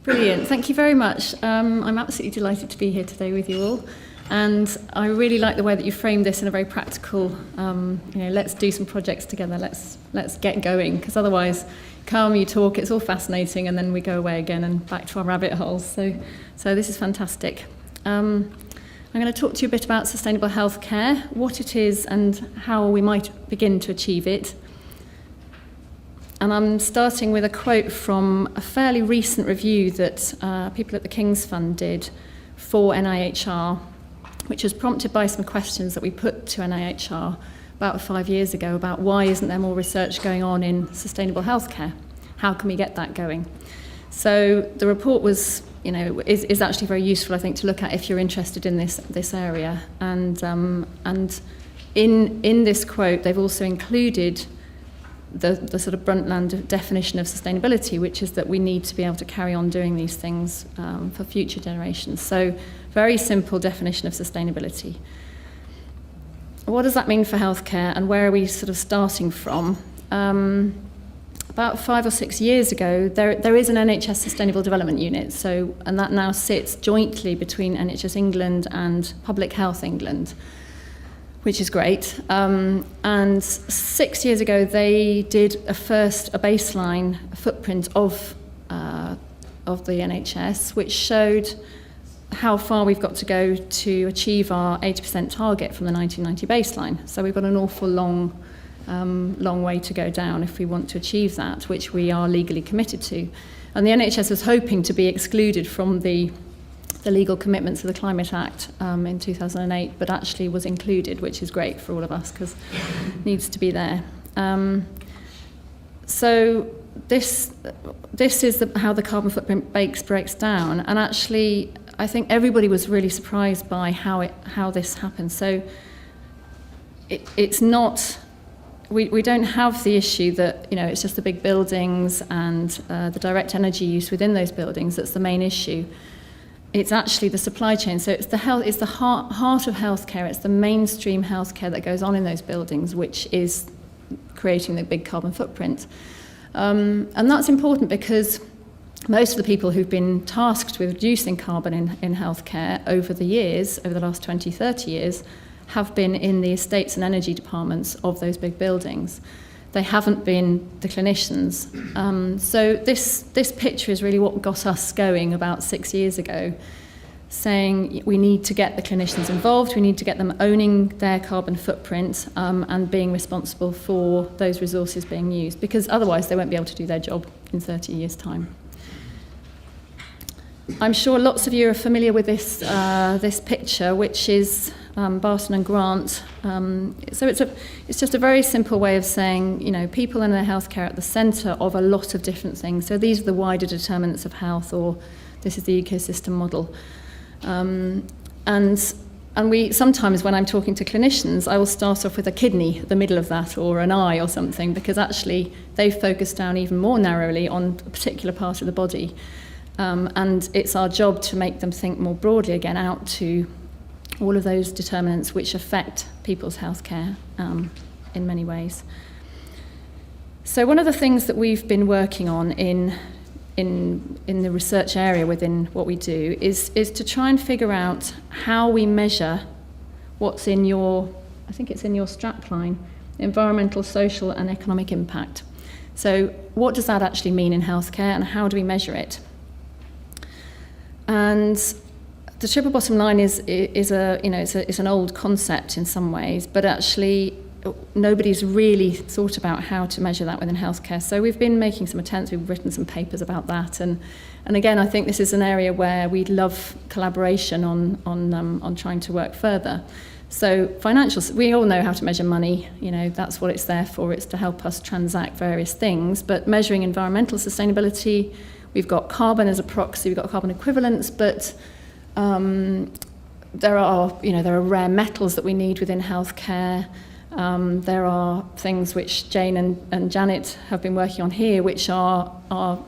Brilliant. Thank you very much. I'm absolutely delighted to be here today with you all. And I really like the way that you framed this in a very practical, let's do some projects together, let's get going, because otherwise, come, you talk, it's all fascinating, and then we go away again and back to our rabbit holes. So this is fantastic. I'm going to talk to you a bit about sustainable healthcare, what it is and how we might begin to achieve it. And I'm starting with a quote from a fairly recent review that people at the King's Fund did for NIHR, which was prompted by some questions that we put to NIHR about 5 years ago about why isn't there more research going on in sustainable healthcare? How can we get that going? So the report was, is actually very useful, I think, to look at if you're interested in this area. And in this quote, they've also included the sort of Brundtland definition of sustainability, which is that we need to be able to carry on doing these things for future generations. So very simple definition of sustainability. What does that mean for healthcare, and where are we sort of starting from? About 5 or 6 years ago, there is an NHS Sustainable Development Unit, and that now sits jointly between NHS England and Public Health England, which is great. And 6 years ago, they did a baseline footprint of the NHS, which showed how far we've got to go to achieve our 80% target from the 1990 baseline. So we've got an awful long way to go down if we want to achieve that, which we are legally committed to. And the NHS was hoping to be excluded from the legal commitments of the Climate Act in 2008, but actually was included, which is great for all of us because it needs to be there. So this is how the carbon footprint breaks down, and actually I think everybody was really surprised by how this happened. So it's not. We don't have the issue that it's just the big buildings and the direct energy use within those buildings that's the main issue. It's actually the supply chain. So it's the heart of healthcare. It's the mainstream healthcare that goes on in those buildings, which is creating the big carbon footprint. And that's important because most of the people who've been tasked with reducing carbon in healthcare over the last 20, 30 years, have been in the estates and energy departments of those big buildings. They haven't been the clinicians. So this picture is really what got us going about 6 years ago, saying we need to get the clinicians involved, we need to get them owning their carbon footprint and being responsible for those resources being used, because otherwise they won't be able to do their job in 30 years' time. I'm sure lots of you are familiar with this picture, which is Barton and Grant. So it's just a very simple way of saying, people in their healthcare are at the centre of a lot of different things. So these are the wider determinants of health, or this is the ecosystem model. And we sometimes, when I'm talking to clinicians, I will start off with a kidney at the middle of that, or an eye or something, because actually they focus down even more narrowly on a particular part of the body. And it's our job to make them think more broadly again out to all of those determinants which affect people's healthcare in many ways. So one of the things that we've been working on in the research area within what we do is to try and figure out how we measure what's in your strapline, environmental, social and economic impact. So what does that actually mean in healthcare, and how do we measure it? And the triple bottom line is an old concept in some ways, but actually nobody's really thought about how to measure that within healthcare. So we've been making some attempts. We've written some papers about that, and again, I think this is an area where we'd love collaboration on trying to work further. So financials, we all know how to measure money. That's what it's there for. It's to help us transact various things. But measuring environmental sustainability, we've got carbon as a proxy, we've got carbon equivalents, but there are rare metals that we need within healthcare. There are things which Jane and Janet have been working on here, which are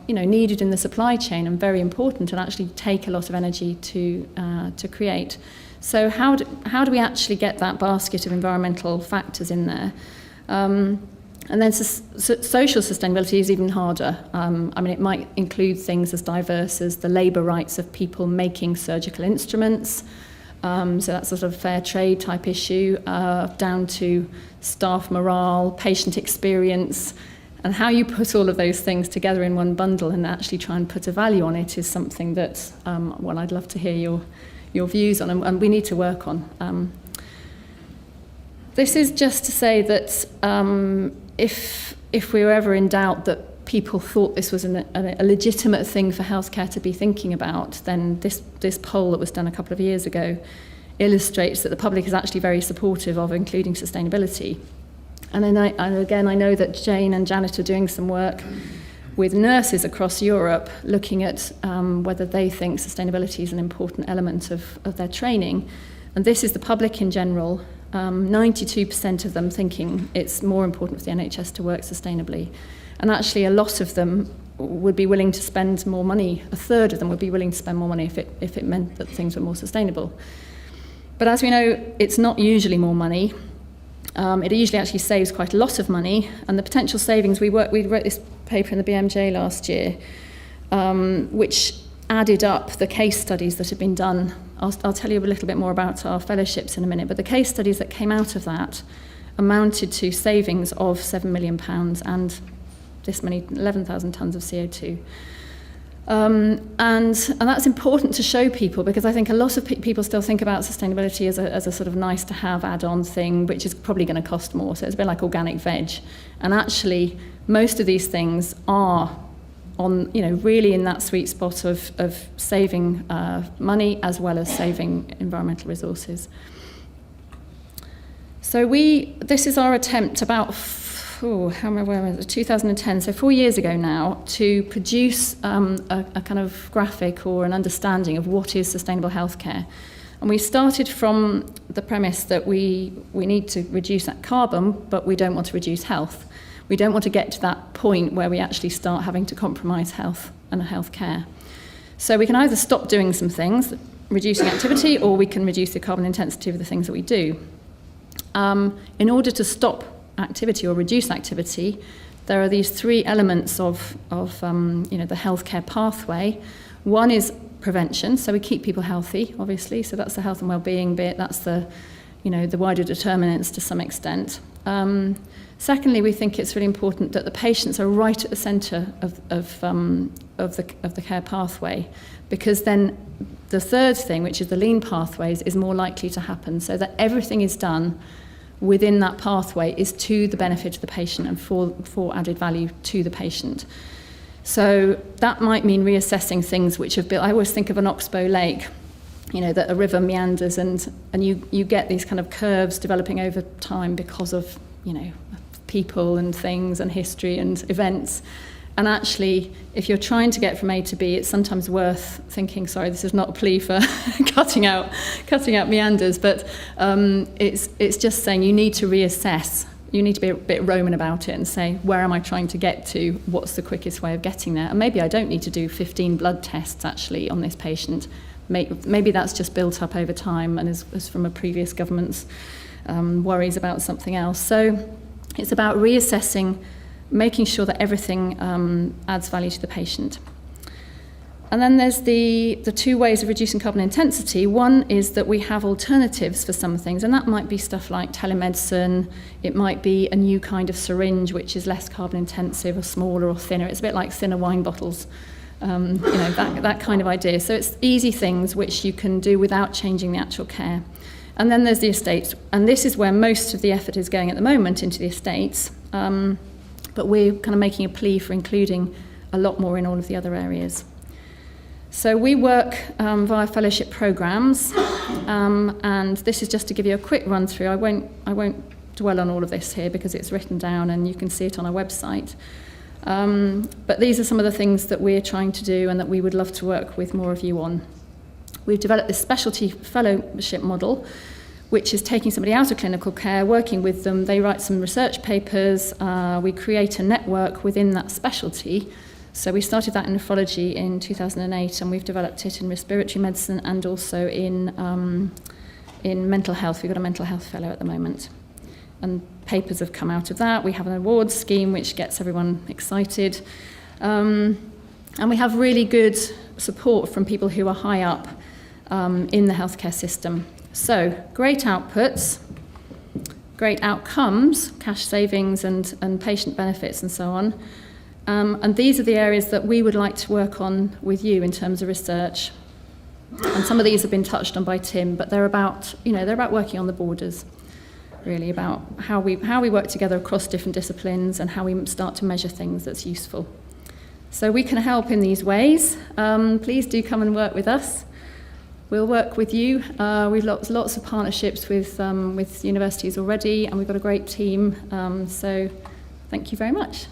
needed in the supply chain and very important, and actually take a lot of energy to create. So how do we actually get that basket of environmental factors in there? And then social sustainability is even harder. I mean, it might include things as diverse as the labour rights of people making surgical instruments. So that's a sort of fair trade type issue, down to staff morale, patient experience, and how you put all of those things together in one bundle and actually try and put a value on it is something that, well, I'd love to hear your views on, and we need to work on. This is just to say that if we were ever in doubt that people thought this was a legitimate thing for healthcare to be thinking about, then this poll that was done a couple of years ago illustrates that the public is actually very supportive of including sustainability. And again, I know that Jane and Janet are doing some work with nurses across Europe looking at whether they think sustainability is an important element of their training. And this is the public in general. 92% of them thinking it's more important for the NHS to work sustainably. And actually a lot of them would be willing to spend more money. A third of them would be willing to spend more money if it meant that things were more sustainable. But as we know, it's not usually more money. It usually actually saves quite a lot of money. And the potential savings, we wrote this paper in the BMJ last year, which added up the case studies that have been done. I'll tell you a little bit more about our fellowships in a minute, but the case studies that came out of that amounted to savings of £7 million and this many 11,000 tonnes of CO2. And that's important to show people, because I think a lot of people still think about sustainability as a sort of nice to have add-on thing, which is probably going to cost more. So it's a bit like organic veg. And actually, most of these things are on, really in that sweet spot of saving money as well as saving environmental resources. So this is our attempt about 2010, so 4 years ago now, to produce a kind of graphic or an understanding of what is sustainable healthcare. And we started from the premise that we need to reduce that carbon, but we don't want to reduce health. We don't want to get to that point where we actually start having to compromise health and healthcare. So we can either stop doing some things, reducing activity, or we can reduce the carbon intensity of the things that we do. In order to stop activity or reduce activity, there are these three elements of the healthcare pathway. One is prevention, so we keep people healthy, obviously, so that's the health and well-being bit, that's the wider determinants to some extent. Secondly, we think it's really important that the patients are right at the centre of the care pathway, because then the third thing, which is the lean pathways, is more likely to happen, so that everything is done within that pathway is to the benefit of the patient and for added value to the patient. So that might mean reassessing things which have built. I always think of an oxbow lake, that a river meanders and you get these kind of curves developing over time because of, people and things and history and events. And actually, if you're trying to get from A to B, it's sometimes worth thinking, sorry, this is not a plea for cutting out meanders, but it's just saying you need to reassess. You need to be a bit Roman about it and say, where am I trying to get to? What's the quickest way of getting there? And maybe I don't need to do 15 blood tests, actually, on this patient. Maybe that's just built up over time and is from a previous government's worries about something else. So it's about reassessing, making sure that everything adds value to the patient. And then there's the two ways of reducing carbon intensity. One is that we have alternatives for some things, and that might be stuff like telemedicine. It might be a new kind of syringe, which is less carbon intensive or smaller or thinner. It's a bit like thinner wine bottles, that kind of idea. So it's easy things which you can do without changing the actual care. And then there's the estates, and this is where most of the effort is going at the moment, into the estates. But we're kind of making a plea for including a lot more in all of the other areas. So we work via fellowship programs, and this is just to give you a quick run through. I won't dwell on all of this here because it's written down and you can see it on our website. But these are some of the things that we're trying to do and that we would love to work with more of you on. We've developed this specialty fellowship model, which is taking somebody out of clinical care, working with them. They write some research papers. We create a network within that specialty. So we started that in nephrology in 2008, and we've developed it in respiratory medicine and also in mental health. We've got a mental health fellow at the moment. and papers have come out of that. We have an awards scheme which gets everyone excited. And we have really good support from people who are high up in the healthcare system. So, great outputs, great outcomes, cash savings and patient benefits and so on. And these are the areas that we would like to work on with you in terms of research. And some of these have been touched on by Tim, but they're about working on the borders, really, about how we work together across different disciplines and how we start to measure things that's useful. So we can help in these ways. Please do come and work with us. We'll work with you. We've lots of partnerships with universities already, and we've got a great team. So thank you very much.